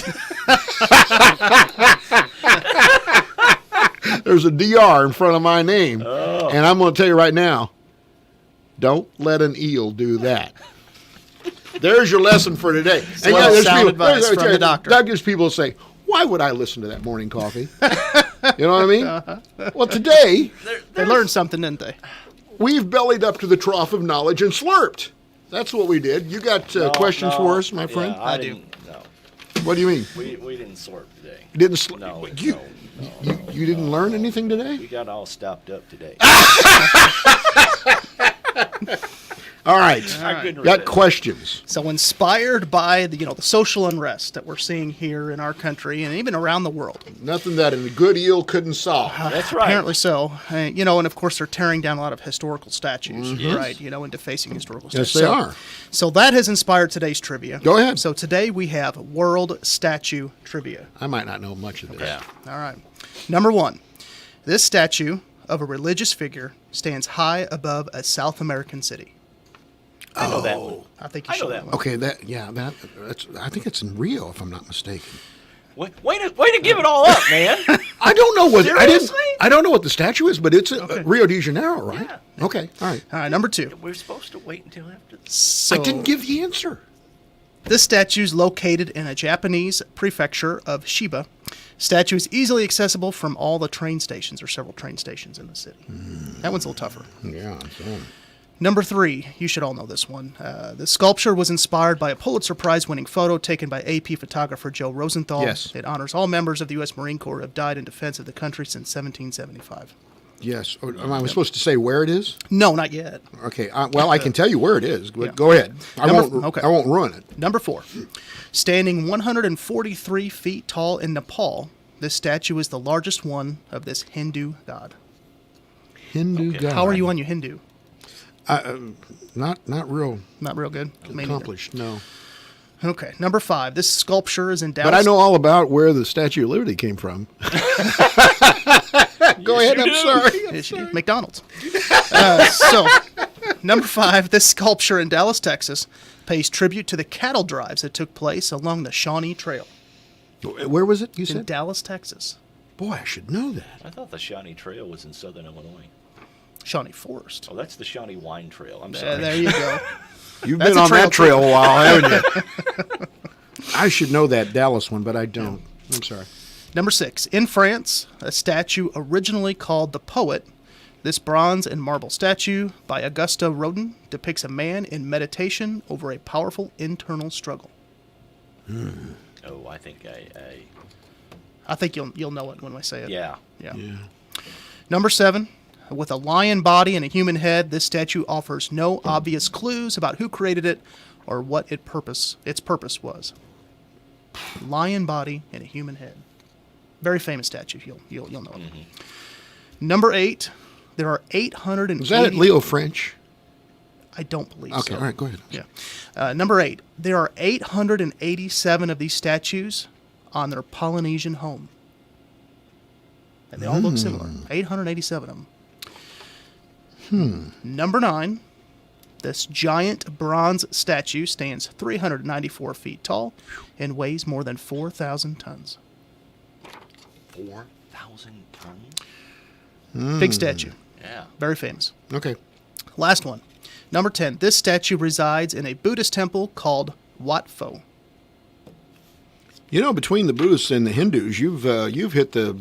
There's a DR in front of my name, and I'm going to tell you right now: don't let an eel do that. There's your lesson for today. And Well, there's sound advice from okay, the doctor. Doctors, people say, "Why would I listen to that morning coffee?" You know what I mean? Well, today They learned something, didn't they? we've bellied up to the trough of knowledge and slurped. That's what we did. You got questions for us, my friend? Yeah, I do. No, What do you mean? we didn't slurp today. You didn't slurp? No, You didn't learn anything today? We got all stopped up today. All right. I couldn't read Got it. questions. So inspired by the social unrest that we're seeing here in our country and even around the world. Nothing that a good eel couldn't solve. That's right. Apparently so. And of course they're tearing down a lot of historical statues, Mhm. right? And defacing historical Yes, statues. they are. So that has inspired today's trivia. Go ahead. So today we have World Statue Trivia. I might not know much of this. Yeah. All right. Number one, this statue of a religious figure stands high above a South American city. I know that one. I think I you know should that know one. Okay, that's I think it's in Rio, if I'm not mistaken. Way to give it all up, man. I don't know what Seriously? I don't know what the statue is, but it's Rio de Janeiro, right? Yeah. Okay, all right. All right, number 2. We're supposed to wait until after this. So, I didn't give the answer. This statue is located in a Japanese prefecture of Shiba. Statue is easily accessible from all the train stations, or several train stations in the city. That one's a little tougher. Yeah. So. Number 3, you should all know this one. The sculpture was inspired by a Pulitzer Prize-winning photo taken by AP photographer Joe Rosenthal. Yes. It honors all members of the U.S. Marine Corps who have died in defense of the country since 1775. Yes. Am I supposed to say where it is? No, not yet. Okay. Well, I can tell you where it is. But Go ahead. I won't ruin it. Number 4, standing 143 feet tall in Nepal, this statue is the largest one of this Hindu god. Hindu god. How are you on your Hindu? Not real. Not real good. Accomplished. No. Okay. Number 5. This sculpture is in Dallas. But I know all about where the Statue of Liberty came from. Go ahead. I'm sorry. McDonald's. Number 5. This sculpture in Dallas, Texas, pays tribute to the cattle drives that took place along the Shawnee Trail. Where was it? You in said Dallas, Texas. Boy, I should know that. I thought the Shawnee Trail was in southern Illinois. Shawnee Forest. Oh, that's the Shawnee Wine Trail. I'm sorry. There you go. You've been on that trail a while, haven't you? I should know that Dallas one, but I don't. I'm sorry. Number 6. In France, a statue originally called The Poet. This bronze and marble statue by Auguste Rodin depicts a man in meditation over a powerful internal struggle. Oh, I think I think you'll know it when I say it. Yeah. Number 7. With a lion body and a human head, this statue offers no obvious clues about who created it or what its purpose was. Lion body and a human head. Very famous statue. You'll know it. Number 8. There are 880. Was that at Leo French? I don't believe so. Okay, all right, go ahead. Yeah. Number 8. There are 887 of these statues on their Polynesian home. And they all look similar. 887 of them. Number 9. This giant bronze statue stands 394 feet tall and weighs more than 4,000 tons. 4,000 tons? Big statue. Yeah. Very famous. Okay. Last one. Number 10. This statue resides in a Buddhist temple called Wat Pho. You know, between the Buddhists and the Hindus, you've hit the...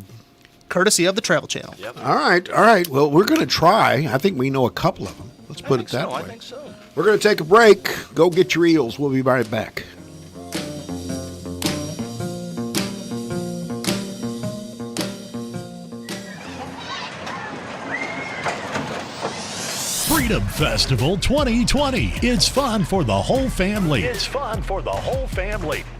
Courtesy of the Travel Channel. Yep. All right. Well, we're going to try. I think we know a couple of them. Let's put it that way. I think so. We're going to take a break. Go get your eels. We'll be right back. Freedom Festival 2020. It's fun for the whole family.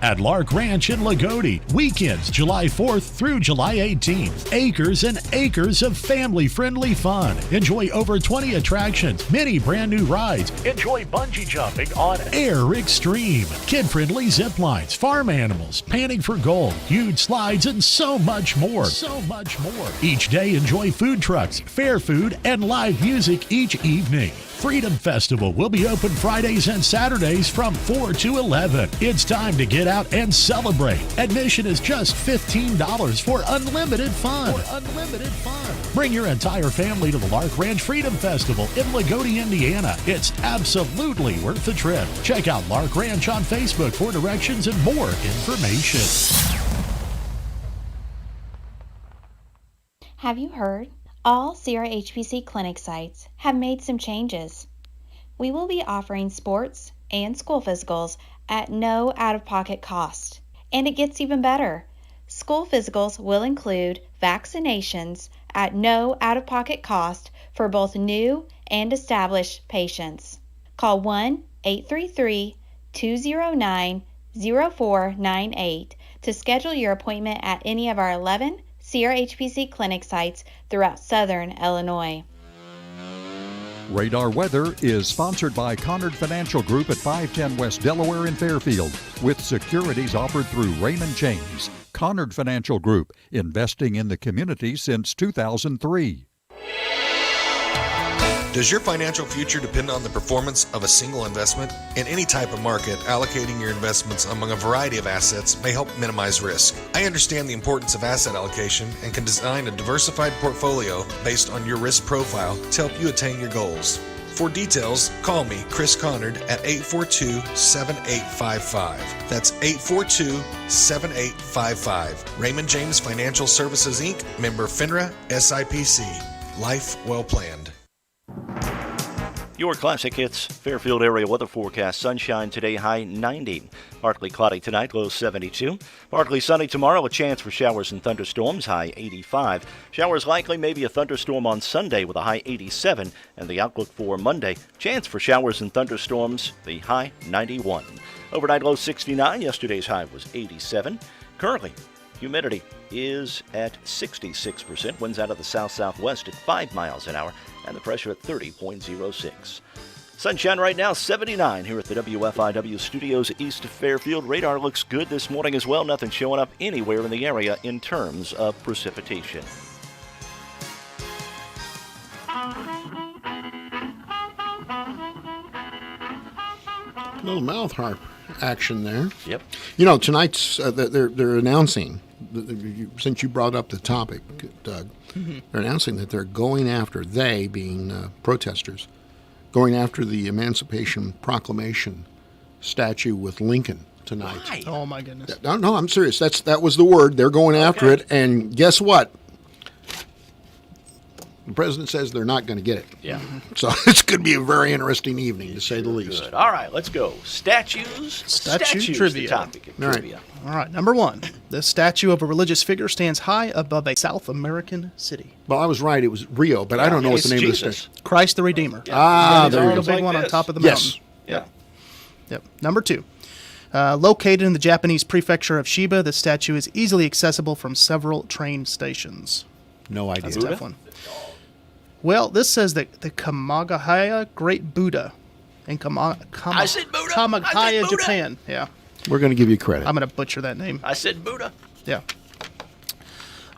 At Lark Ranch in Lagodi. Weekends, July 4th through July 18th. Acres and acres of family-friendly fun. Enjoy over 20 attractions, many brand new rides. Enjoy bungee jumping on Air Extreme. Kid-friendly zip lines, farm animals, panning for gold, huge slides, and so much more. Each day, enjoy food trucks, fair food, and live music each evening. Freedom Festival will be open Fridays and Saturdays from 4 to 11. It's time to get out and celebrate. Admission is just $15 for unlimited fun. Bring your entire family to the Lark Ranch Freedom Festival in Lagodi, Indiana. It's absolutely worth the trip. Check out Lark Ranch on Facebook for directions and more information. Have you heard? All Sierra HPC clinic sites have made some changes. We will be offering sports and school physicals at no out-of-pocket cost. And it gets even better. School physicals will include vaccinations at no out-of-pocket cost for both new and established patients. Call 1-833-209-0498 to schedule your appointment at any of our 11 Sierra HPC clinic sites throughout southern Illinois. Radar Weather is sponsored by Conard Financial Group at 510 West Delaware in Fairfield, with securities offered through Raymond James. Conard Financial Group, investing in the community since 2003. Does your financial future depend on the performance of a single investment? In any type of market, allocating your investments among a variety of assets may help minimize risk. I understand the importance of asset allocation and can design a diversified portfolio based on your risk profile to help you attain your goals. For details, call me, Chris Conard, at 842-7855. That's 842-7855. Raymond James Financial Services, Inc., member FINRA, SIPC. Life well planned. Your classic hits Fairfield area weather forecast. Sunshine today, high 90. Partly cloudy tonight, low 72. Partly sunny tomorrow, a chance for showers and thunderstorms, high 85. Showers likely, maybe a thunderstorm on Sunday with a high 87. And the outlook for Monday, chance for showers and thunderstorms, the high 91. Overnight low 69. Yesterday's high was 87. Currently, humidity is at 66%. Winds out of the south-southwest at 5 miles an hour. And the pressure at 30.06. Sunshine right now, 79 here at the WFIW studios east of Fairfield. Radar looks good this morning as well. Nothing showing up anywhere in the area in terms of precipitation. A little mouth harp action there. Yep. You know, tonight's they're announcing, since you brought up the topic, Doug, they're announcing that they're going after, they being protesters, going after the Emancipation Proclamation statue with Lincoln tonight. Why? Oh my goodness. No, I'm serious. That was the word. They're going after it, and guess what? The president says they're not going to get it. Yeah. So it's going to be a very interesting evening, to say the least. Good. All right, let's go. Statues. Statue The trivia. topic of All right. trivia. All right, number one. The statue of a religious figure stands high above a South American city. Well, I was right. It was Rio, but I don't know what the name of the Jesus. statue. Christ the Redeemer. Ah, There there you you go. go. Big one on top of the Yes. mountain. Yep. Number two. Located in the Japanese prefecture of Shiba, the statue is easily accessible from several train stations. No idea. That's a tough one. Well, this says that the Kamagahaya Great Buddha in I said Buddha. Kamagahaya, I said Buddha. Japan. Yeah. We're going to give you credit. I'm going to butcher that name. I said Buddha. Yeah.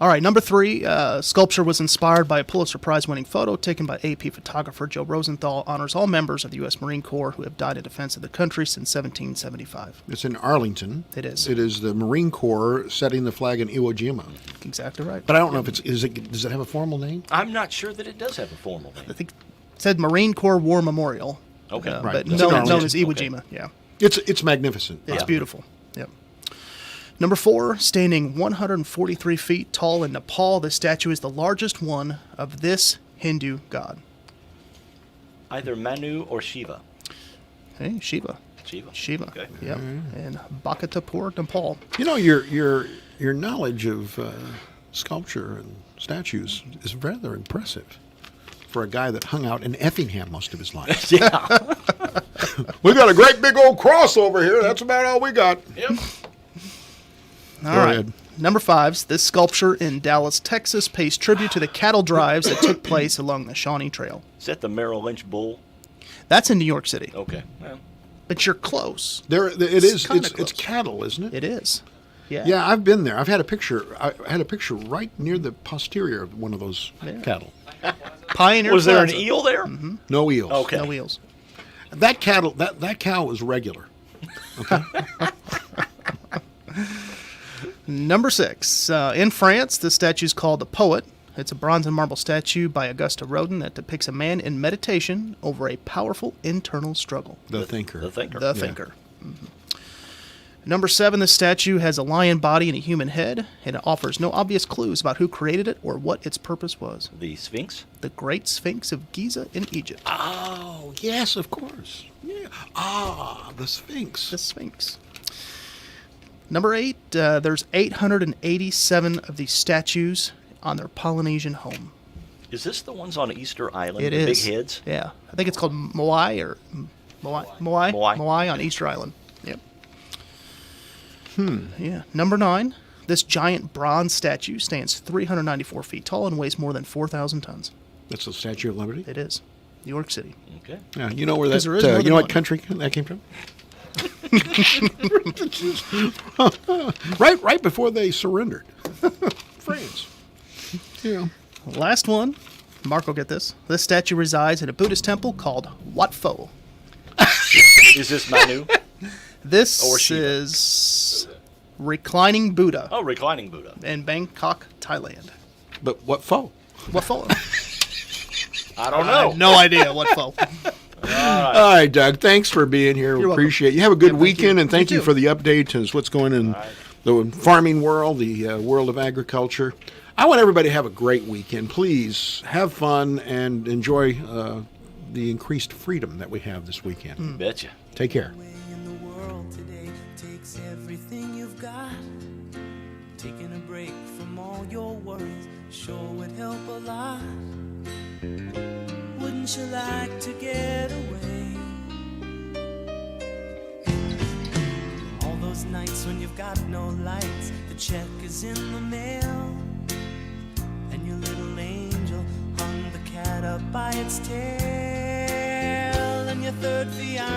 All right, number three, sculpture was inspired by a Pulitzer Prize-winning photo taken by AP photographer Joe Rosenthal. Honors all members of the U.S. Marine Corps who have died in defense of the country since 1775. It's in Arlington. It is. It is the Marine Corps setting the flag in Iwo Jima. Exactly right. But I don't know if does it have a formal name? I'm not sure that it does have a formal name. I think it said Marine Corps War Memorial. Okay. Right. But It's in known Arlington. as Iwo Okay. Jima. Yeah. It's magnificent. It's beautiful. Yep. Number four, standing 143 feet tall in Nepal, the statue is the largest one of this Hindu god. Either Manu or Shiva. Hey, Shiva. Shiva. Okay. Yep. And Bhaktapur, Nepal. You know, your knowledge of sculpture and statues is rather impressive for a guy that hung out in Effingham most of his life. Yeah. We got a great big old cross over here. That's about all we got. Yep. All right. Number five, this sculpture in Dallas, Texas pays tribute to the cattle drives that took place along the Shawnee Trail. Is that the Merrill Lynch bull? That's in New York City. Okay. Well, But you're close. It's cattle, isn't it? It is. Yeah. Yeah, I've been there. I've had a picture. I had a picture right near the posterior of one of those cattle. Pioneer was there an Plaza. eel there? Mm-hmm. No eels. Okay. No eels. That cattle, that cow was regular. Okay. Number six, in France, the statue is called The Poet. It's a bronze and marble statue by Auguste Rodin that depicts a man in meditation over a powerful internal struggle. The thinker. The thinker. The thinker. Mm-hmm. Number seven, the statue has a lion body and a human head, and it offers no obvious clues about who created it or what its purpose was. The Sphinx? The Great Sphinx of Giza in Egypt. Oh, yes, of course. Yeah. Ah, the Sphinx. The Sphinx. Number eight, there's 887 of these statues on their Polynesian home. Is this the ones on Easter Island? It the is. big heads? Yeah. I think it's called Moai or Moai on Easter Island. Yep. Yeah. Number nine, this giant bronze statue stands 394 feet tall and weighs more than 4,000 tons. That's the Statue of Liberty? It is. New York City. Okay. Yeah, you know where that, Because there is more you than know what one. country that came from? right before they surrendered. France. Yeah. Last one. Mark will get this. This statue resides in a Buddhist temple called Wat Pho. Is this Manu? This Or Shiva? is reclining Buddha. Oh, reclining Buddha. In Bangkok, Thailand. But what pho? What pho? I don't I know. have no idea what pho. All right, Doug. Thanks for being here. We You're welcome. appreciate it. You have a good Yeah, thank weekend, you. and thank You you too. for the update as what's going on in the farming world, the world of agriculture. I want everybody to have a great weekend. Please have fun and enjoy the increased freedom that we have this weekend. Betcha. Take care. In the world today takes everything you've got. Taking a break from all your worries sure would help a lot. Wouldn't you like to get away? All those nights when you've got no lights, the check is in the mail, and your little angel hung the cat up by its tail, and your third fiance